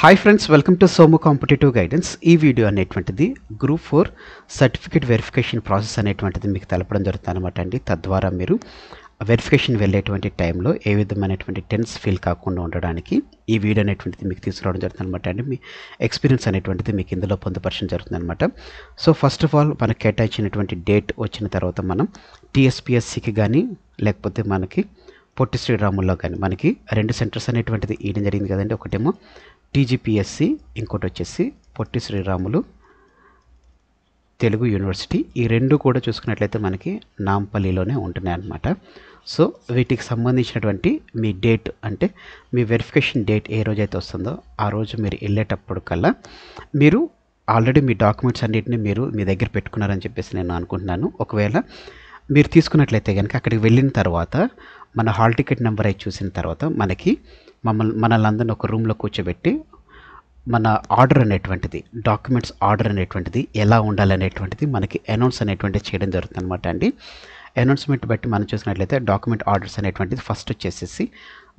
Hi friends, welcome to Somu competitive guidance. ఈ video అనేటువంటిది group 4 certificate verification process అనేటువంటిది మీకు తెలపడం జరుగుతుంది అనమాట అండి. తద్వారా మీరు వెరిఫికేషన్ వెళ్ళేటువంటి టైంలో ఏ విధమైనటువంటి టెన్స్ ఫీల్ కాకుండా ఉండడానికి ఈ వీడియో అనేటువంటిది మీకు తీసుకురావడం జరుగుతుంది అనమాట అండి. మీ ఎక్స్పీరియన్స్ అనేటువంటిది మీకు ఇందులో పొందుపరచడం జరుగుతుంది అనమాట. సో ఫస్ట్ ఆఫ్ ఆల్ మనకు కేటాయించినటువంటి డేట్ వచ్చిన తర్వాత మనం టీఎస్పీఎస్సికి కానీ లేకపోతే మనకి పొట్టి శ్రీరాముల్లో కానీ మనకి 2 సెంటర్స్ అనేటువంటిది ఇవ్వడం జరిగింది కదండి. ఒకటేమో టీజీపీఎస్సి, ఇంకోటి వచ్చేసి పొట్టి శ్రీరాములు తెలుగు యూనివర్సిటీ. ఈ రెండు కూడా చూసుకున్నట్లయితే మనకి నాంపల్లిలోనే ఉంటున్నాయి అన్నమాట. సో వీటికి సంబంధించినటువంటి మీ డేట్ అంటే మీ వెరిఫికేషన్ డేట్ ఏ రోజైతే వస్తుందో ఆ రోజు మీరు వెళ్ళేటప్పుడు కల్లా మీరు ఆల్రెడీ మీ డాక్యుమెంట్స్ అన్నిటిని మీరు మీ దగ్గర పెట్టుకున్నారని చెప్పేసి నేను అనుకుంటున్నాను. ఒకవేళ మీరు తీసుకున్నట్లయితే కనుక అక్కడికి వెళ్ళిన తర్వాత మన హాల్ టికెట్ నెంబర్ అయి చూసిన తర్వాత మనల్ని అందరిని ఒక రూమ్లో కూర్చోబెట్టి మన ఆర్డర్ అనేటువంటిది, డాక్యుమెంట్స్ ఆర్డర్ అనేటువంటిది ఎలా ఉండాలనేటువంటిది మనకి అనౌన్స్ అనేటువంటిది చేయడం జరుగుతుంది అనమాట అండి. అనౌన్స్మెంట్ బట్టి మనం చూసినట్లయితే డాక్యుమెంట్ ఆర్డర్స్ అనేటువంటిది ఫస్ట్ వచ్చేసేసి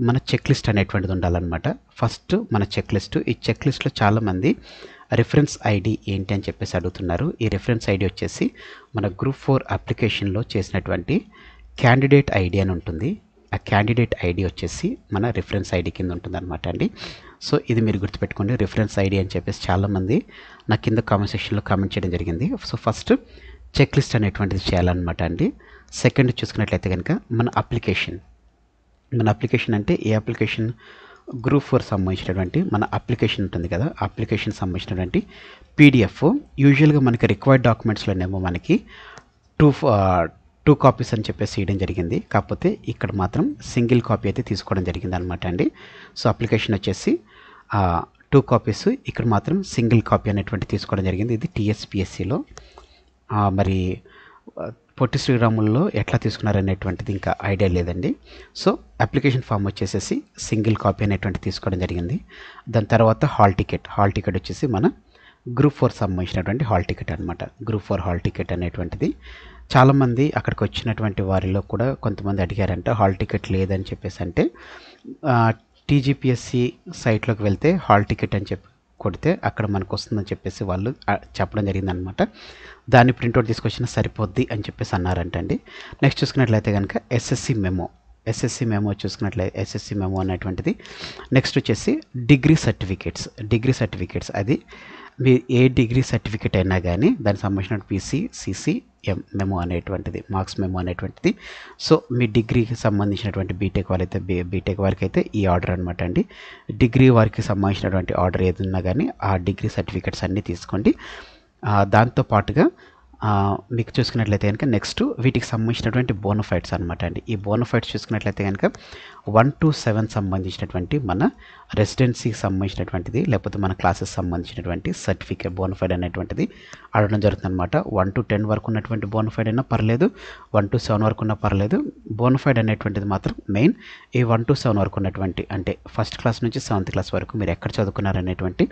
మన చెక్ లిస్ట్ అనేటువంటిది ఉండాలన్నమాట. ఫస్ట్ మన చెక్ లిస్ట్. ఈ చెక్ లిస్ట్లో చాలామంది రిఫరెన్స్ ఐడి ఏంటి అని చెప్పేసి అడుగుతున్నారు. ఈ రిఫరెన్స్ ఐడి వచ్చేసి మన గ్రూప్ 4 అప్లికేషన్లో చేసినటువంటి క్యాండిడేట్ ఐడి అని ఉంటుంది. ఆ క్యాండిడేట్ ఐడి వచ్చేసి మన రిఫరెన్స్ ఐడి కింద ఉంటుంది అనమాట అండి. సో ఇది మీరు గుర్తుపెట్టుకోండి, రిఫరెన్స్ ఐడి అని చెప్పేసి చాలామంది నా కింద కామెంట్ సెక్షన్లో కామెంట్ చేయడం జరిగింది. సో ఫస్ట్ చెక్ లిస్ట్ అనేటువంటిది చేయాలన్నమాట అండి. సెకండ్ చూసుకున్నట్లయితే కనుక మన అప్లికేషన్ అంటే ఏ అప్లికేషన్? గ్రూప్ 4 సంబంధించినటువంటి మన అప్లికేషన్ ఉంటుంది కదా, అప్లికేషన్ సంబంధించినటువంటి పీడిఎఫ్. యూజువల్గా మనకి రిక్వైర్డ్ డాక్యుమెంట్స్లోనేమో మనకి టూ కాపీస్ అని చెప్పేసి ఇవ్వడం జరిగింది. కాకపోతే ఇక్కడ మాత్రం సింగిల్ కాపీ అయితే తీసుకోవడం జరిగింది అనమాట అండి. సో అప్లికేషన్ వచ్చేసి 2 కాపీస్, ఇక్కడ మాత్రం సింగిల్ కాపీ అనేటువంటి తీసుకోవడం జరిగింది. ఇది టీఎస్పీఎస్సిలో. మరి పొట్టి శ్రీరాముల్లో ఎట్లా తీసుకున్నారనేటువంటిది ఇంకా ఐడియా లేదండి. సో అప్లికేషన్ ఫామ్ వచ్చేసేసి సింగిల్ కాపీ అనేటువంటి తీసుకోవడం జరిగింది. దాని తర్వాత హాల్ టికెట్ వచ్చేసి మన గ్రూప్ 4 సంబంధించినటువంటి హాల్ టికెట్ అనమాట. గ్రూప్ 4 హాల్ టికెట్ అనేటువంటిది చాలామంది అక్కడికి వచ్చినటువంటి వారిలో కూడా కొంతమంది అడిగారంటే హాల్ టికెట్ లేదని చెప్పేసి. అంటే టీజీపీఎస్సి సైట్లోకి వెళ్తే హాల్ టికెట్ అని చెప్పి కొడితే అక్కడ మనకు వస్తుందని చెప్పేసి వాళ్ళు చెప్పడం జరిగిందనమాట. దాన్ని ప్రింట్అవుట్ తీసుకొచ్చినా సరిపోద్ది అని చెప్పేసి అన్నారంటండి. నెక్స్ట్ చూసుకున్నట్లయితే కనుక ఎస్ఎస్సి మెమో చూసుకున్నట్లయితే ఎస్ఎస్సి మెమో అనేటువంటిది. నెక్స్ట్ వచ్చేసి డిగ్రీ సర్టిఫికేట్స్. అది మీ ఏ డిగ్రీ సర్టిఫికేట్ అయినా కానీ దానికి సంబంధించిన పీసీ, సిసి మెమో అనేటువంటిది, మార్క్స్ మెమో అనేటువంటిది. సో మీ డిగ్రీకి సంబంధించినటువంటి బీటెక్ వారికి అయితే ఈ ఆర్డర్ అనమాట అండి. డిగ్రీ వారికి సంబంధించినటువంటి ఆర్డర్ ఏదన్నా కానీ ఆ డిగ్రీ సర్టిఫికేట్స్ అన్నీ తీసుకోండి. దాంతోపాటుగా మీకు చూసుకున్నట్లయితే కనుక నెక్స్ట్ వీటికి సంబంధించినటువంటి బోనఫైడ్స్ అనమాట అండి. ఈ బోనఫైడ్స్ చూసుకున్నట్లయితే కనుక 1 to 7 సంబంధించినటువంటి మన రెసిడెన్సీకి సంబంధించినటువంటిది లేకపోతే మన క్లాసెస్ సంబంధించినటువంటి సర్టిఫికేట్ బోనఫైడ్ అనేటువంటిది అడగడం జరుగుతుంది అనమాట. 1 to 10 వరకు ఉన్నటువంటి బోనఫైడ్ అయినా పర్లేదు, 1 to 7 వరకు ఉన్నా పర్లేదు. బోనఫైడ్ అనేటువంటిది మాత్రం మెయిన్ ఈ 1 to 7 వరకు ఉన్నటువంటి, అంటే ఫస్ట్ క్లాస్ నుంచి 7th క్లాస్ వరకు మీరు ఎక్కడ చదువుకున్నారనేటువంటి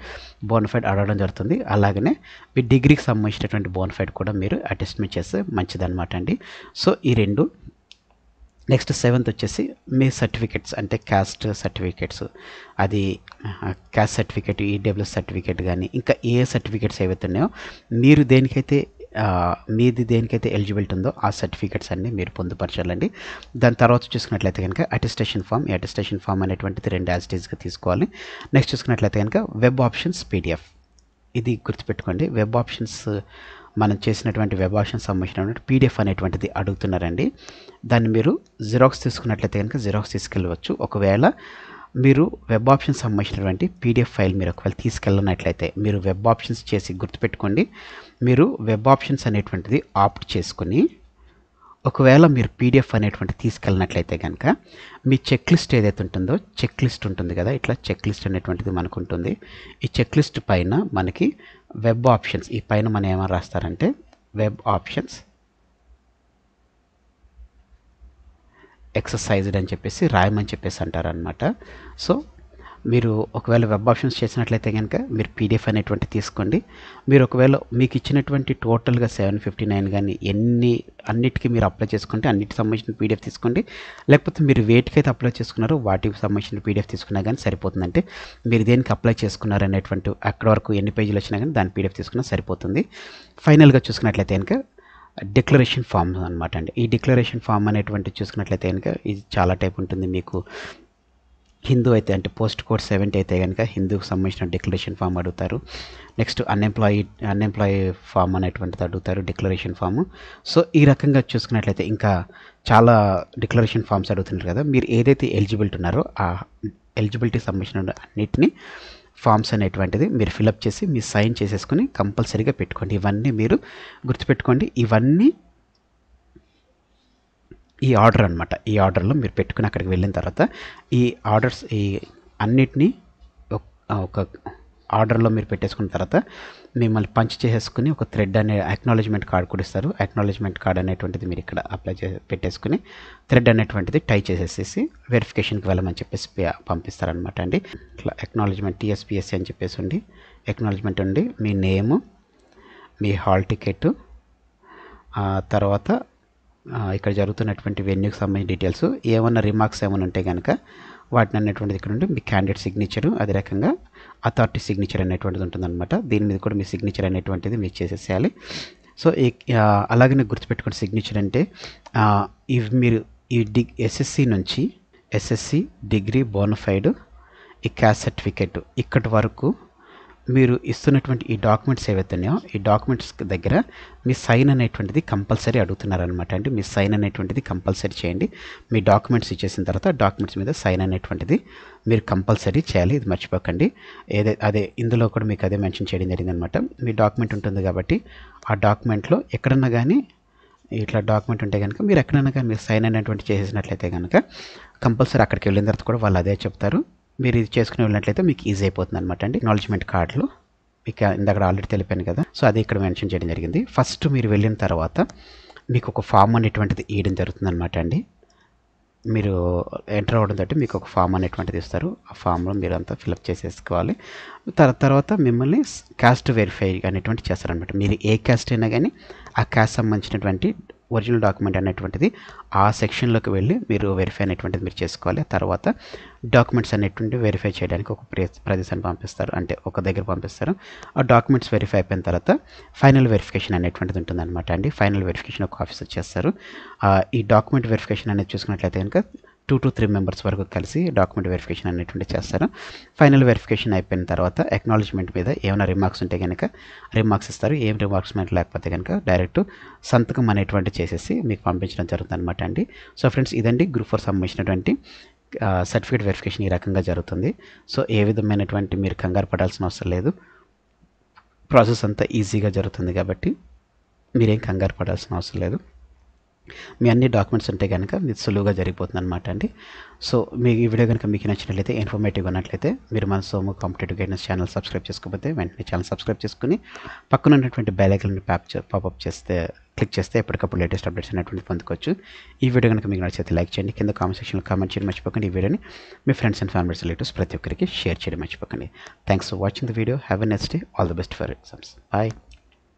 బోనఫైడ్ అడగడం జరుగుతుంది. అలాగనే మీ డిగ్రీకి సంబంధించినటువంటి బోనఫైడ్ కూడా మీరు అటెస్ట్మెంట్ చేస్తే మంచిదన్నమాట అండి. సో ఈ రెండు. నెక్స్ట్ 7th వచ్చేసి మీ సర్టిఫికెట్స్, అంటే క్యాస్ట్ సర్టిఫికెట్స్, అది క్యాస్ట్ సర్టిఫికేట్, ఈడబ్ల్యూఎస్ సర్టిఫికేట్ కానీ ఇంకా ఏ సర్టిఫికేట్స్ ఏవైతే ఉన్నాయో మీది దేనికైతే ఎలిజిబిలిటీ ఉందో ఆ సర్టిఫికేట్స్ అన్నీ మీరు పొందుపరచాలండి. దాని తర్వాత చూసుకున్నట్లయితే కనుక అటెస్టేషన్ ఫామ్. ఈ అటెస్టేషన్ ఫామ్ అనేటువంటిది 2 యాజ్ ఇట్ ఈస్గా తీసుకోవాలి. నెక్స్ట్ చూసుకున్నట్లయితే కనుక వెబ్ ఆప్షన్స్ పీడిఎఫ్. ఇది గుర్తుపెట్టుకోండి, వెబ్ ఆప్షన్స్ మనం చేసినటువంటి వెబ్ ఆప్షన్స్ సంబంధించినటువంటి పీడిఎఫ్ అనేటువంటిది అడుగుతున్నారండి. దాన్ని మీరు జిరాక్స్ తీసుకున్నట్లయితే కనుక జిరాక్స్ తీసుకెళ్ళవచ్చు. ఒకవేళ మీరు వెబ్ ఆప్షన్స్ సంబంధించినటువంటి పీడిఎఫ్ ఫైల్ మీరు ఒకవేళ తీసుకెళ్ళినట్లయితే మీరు వెబ్ ఆప్షన్స్ చేసి గుర్తుపెట్టుకోండి, మీరు వెబ్ ఆప్షన్స్ అనేటువంటిది ఆప్ట్ చేసుకుని ఒకవేళ మీరు పీడిఎఫ్ అనేటువంటి తీసుకెళ్ళినట్లయితే కనుక మీ చెక్ లిస్ట్ ఏదైతే ఉంటుందో, చెక్ లిస్ట్ ఉంటుంది కదా, ఇట్లా చెక్ లిస్ట్ అనేటువంటిది మనకు ఉంటుంది. ఈ చెక్ లిస్ట్ పైన మనకి వెబ్ ఆప్షన్స్, ఈ పైన మనం ఏమైనా రాస్తారంటే వెబ్ ఆప్షన్స్ ఎక్సర్సైజ్డ్ అని చెప్పేసి రాయమని చెప్పేసి అంటారనమాట. సో మీరు ఒకవేళ వెబ్ ఆప్షన్స్ చేసినట్లయితే కనుక మీరు పీడిఎఫ్ అనేటువంటి తీసుకోండి. మీరు ఒకవేళ మీకు ఇచ్చినటువంటి టోటల్గా 759 కానీ అన్నిటికీ మీరు అప్లై చేసుకుంటే అన్నిటికి సంబంధించిన పీడిఎఫ్ తీసుకోండి. లేకపోతే మీరు వేటికైతే అప్లై చేసుకున్నారో వాటికి సంబంధించిన పీడిఎఫ్ తీసుకున్నా కానీ సరిపోతుంది. అంటే మీరు దేనికి అప్లై చేసుకున్నారు అనేటువంటి అక్కడ వరకు ఎన్ని పేజీలు వచ్చినా కానీ దాని పీడిఎఫ్ తీసుకున్నా సరిపోతుంది. ఫైనల్గా చూసుకున్నట్లయితే కనుక డిక్లరేషన్ ఫామ్ అనమాట అండి. ఈ డిక్లరేషన్ ఫామ్ అనేటువంటి చూసుకున్నట్లయితే కనుక ఇది చాలా టైప్ ఉంటుంది. మీకు హిందూ అయితే అంటే పోస్ట్ కోడ్ 70 అయితే కనుక హిందూకి సంబంధించిన డిక్లరేషన్ ఫామ్ అడుగుతారు. నెక్స్ట్ అన్ఎంప్లాయీ ఫామ్ అనేటువంటిది అడుగుతారు, డిక్లరేషన్ ఫామ్. సో ఈ రకంగా చూసుకున్నట్లయితే ఇంకా చాలా డిక్లరేషన్ ఫామ్స్ అడుగుతున్నారు కదా. మీరు ఏదైతే ఎలిజిబిలిటీ ఉన్నారో ఆ ఎలిజిబిలిటీకి సంబంధించిన అన్నిటిని ఫామ్స్ అనేటువంటిది మీరు ఫిలప్ చేసి మీ సైన్ చేసేసుకుని కంపల్సరీగా పెట్టుకోండి. ఇవన్నీ మీరు గుర్తుపెట్టుకోండి. ఇవన్నీ ఈ ఆర్డర్ అనమాట. ఈ ఆర్డర్లో మీరు పెట్టుకుని అక్కడికి వెళ్ళిన తర్వాత ఈ ఆర్డర్స్ ఈ అన్నిటినీ ఒక ఆర్డర్లో మీరు పెట్టేసుకున్న తర్వాత మిమ్మల్ని పంచ్ చేసేసుకుని ఒక థ్రెడ్ అనే అక్నాలెడ్జ్మెంట్ కార్డ్ కూడా ఇస్తారు. అక్నాలెడ్జ్మెంట్ కార్డ్ అనేటువంటిది మీరు ఇక్కడ అప్లై పెట్టేసుకుని థ్రెడ్ అనేటువంటిది టై చేసేసి వెరిఫికేషన్కి వెళ్ళమని చెప్పేసి పంపిస్తారనమాట అండి. ఇట్లా అక్నాలెడ్జ్మెంట్ టీఎస్పీఎస్సీ అని చెప్పేసి ఉండి అక్నాలెడ్జ్మెంట్ ఉండి మీ నేము, మీ హాల్ టికెట్, తర్వాత ఇక్కడ జరుగుతున్నటువంటి వెన్యూకి సంబంధించిన డీటెయిల్స్, ఏమన్నా రిమార్క్స్ ఏమైనా ఉంటే కనుక వాటిని అనేటువంటిది ఇక్కడ ఉండి మీ క్యాండిడేట్ సిగ్నేచరు, అదే రకంగా అథారిటీ సిగ్నేచర్ అనేటువంటిది ఉంటుందన్నమాట. దీని మీద కూడా మీ సిగ్నేచర్ అనేటువంటిది మీరు చేసేసేయాలి. సో అలాగనే గుర్తుపెట్టుకుని సిగ్నేచర్ అంటే ఇవి మీరు ఈ ఎస్ఎస్సి డిగ్రీ బోనఫైడ్, ఈ క్యాస్ట్ సర్టిఫికేట్ ఇక్కడి వరకు మీరు ఇస్తున్నటువంటి ఈ డాక్యుమెంట్స్ ఏవైతే ఉన్నాయో ఈ డాక్యుమెంట్స్ దగ్గర మీ సైన్ అనేటువంటిది కంపల్సరీ అడుగుతున్నారనమాట అండి. మీ సైన్ అనేటువంటిది కంపల్సరీ చేయండి. మీ డాక్యుమెంట్స్ ఇచ్చేసిన తర్వాత డాక్యుమెంట్స్ మీద సైన్ అనేటువంటిది మీరు కంపల్సరీ చేయాలి. ఇది మర్చిపోకండి. అదే ఇందులో కూడా మీకు అదే మెన్షన్ చేయడం జరిగిందనమాట. మీ డాక్యుమెంట్ ఉంటుంది కాబట్టి ఆ డాక్యుమెంట్లో ఎక్కడన్నా కానీ ఇట్లా డాక్యుమెంట్ ఉంటే కనుక మీరు ఎక్కడన్నా కానీ మీరు సైన్ అనేటువంటి చేసేసినట్లయితే కనుక కంపల్సరీ అక్కడికి వెళ్ళిన తర్వాత కూడా వాళ్ళు అదే చెప్తారు. మీరు ఇది చేసుకుని వెళ్ళినట్లయితే మీకు ఈజీ అయిపోతుంది అనమాట అండి. అక్నాలెడ్జ్మెంట్ కార్డులో మీకు ఇందాక ఆల్రెడీ తెలిపాను కదా. సో అది ఇక్కడ మెన్షన్ చేయడం జరిగింది. ఫస్ట్ మీరు వెళ్ళిన తర్వాత మీకు ఒక ఫామ్ అనేటువంటిది ఇవ్వడం జరుగుతుంది అనమాట అండి. మీరు ఎంటర్ అవ్వడం తోటి మీకు ఒక ఫామ్ అనేటువంటిది ఇస్తారు. ఆ ఫామ్లో మీరు అంతా ఫిలప్ చేసేసుకోవాలి. తర్వాత మిమ్మల్ని క్యాస్ట్ వెరిఫై అనేటువంటి చేస్తారనమాట. మీరు ఏ క్యాస్ట్ అయినా కానీ ఆ క్యాస్ట్ సంబంధించినటువంటి ఒరిజినల్ డాక్యుమెంట్ అనేటువంటిది ఆ సెక్షన్లోకి వెళ్ళి మీరు వెరిఫై అనేటువంటిది మీరు చేసుకోవాలి. తర్వాత డాక్యుమెంట్స్ అనేటువంటి వెరిఫై చేయడానికి ఒక ప్రదేశాన్ని పంపిస్తారు, అంటే ఒక దగ్గర పంపిస్తారు. ఆ డాక్యుమెంట్స్ వెరిఫై అయిపోయిన తర్వాత ఫైనల్ వెరిఫికేషన్ అనేటువంటిది ఉంటుందన్నమాట అండి. ఫైనల్ వెరిఫికేషన్ ఒక ఆఫీసర్ చేస్తారు. ఈ డాక్యుమెంట్ వెరిఫికేషన్ అనేది చూసుకున్నట్లయితే కనుక 2 to 3 మెంబర్స్ వరకు కలిసి డాక్యుమెంట్ వెరిఫికేషన్ అనేటువంటి చేస్తారు. ఫైనల్ వెరిఫికేషన్ అయిపోయిన తర్వాత అక్నాలెడ్జ్మెంట్ మీద ఏమైనా రిమార్క్స్ ఉంటే కనుక రిమార్క్స్ ఇస్తారు. ఏం రిమార్క్స్ మీద లేకపోతే కనుక డైరెక్ట్ సంతకం అనేటువంటి చేసేసి మీకు పంపించడం జరుగుతుంది అనమాట అండి. సో ఫ్రెండ్స్, ఇదండి గ్రూప్ 4 సంబంధించినటువంటి సర్టిఫికేట్ వెరిఫికేషన్ ఈ రకంగా జరుగుతుంది. సో ఏ విధమైనటువంటి మీరు కంగారు పడాల్సిన అవసరం లేదు. ప్రాసెస్ అంతా ఈజీగా జరుగుతుంది కాబట్టి మీరేం కంగారు పడాల్సిన అవసరం లేదు. మీ అన్ని డాక్యుమెంట్స్ ఉంటే కనుక మీకు సులువుగా జరిగిపోతుంది అనమాట అండి. సో మీ ఈ వీడియో కనుక మీకు నచ్చినట్లయితే, ఇన్ఫర్మేటివ్గా ఉన్నట్లయితే మీరు మన Somu competitive guidance channel subscribe చేసుకోకపోతే వెంటనే ఛానల్ సబ్స్క్రైబ్ చేసుకుని పక్కన ఉన్నటువంటి బెల్ ఐకాన్ పాపప్ చేస్తే క్లిక్ చేస్తే ఎప్పటికప్పుడు లేటెస్ట్ అప్డేట్స్ అనేటువంటి పొందుకోవచ్చు. ఈ వీడియో కనుక మీకు నచ్చితే లైక్ చేయండి, కింద కామెంట్ సెక్షన్లో కామెంట్ చేయడం మర్చిపోకండి. ఈ వీడియోని మీ ఫ్రెండ్స్ అండ్ ఫ్యామిలీస్ రిలేటివ్స్ ప్రతి ఒక్కరికి షేర్ చేయడం మర్చిపోకండి. Thanks for watching the video. Have a next day. All the best for exams. Bye.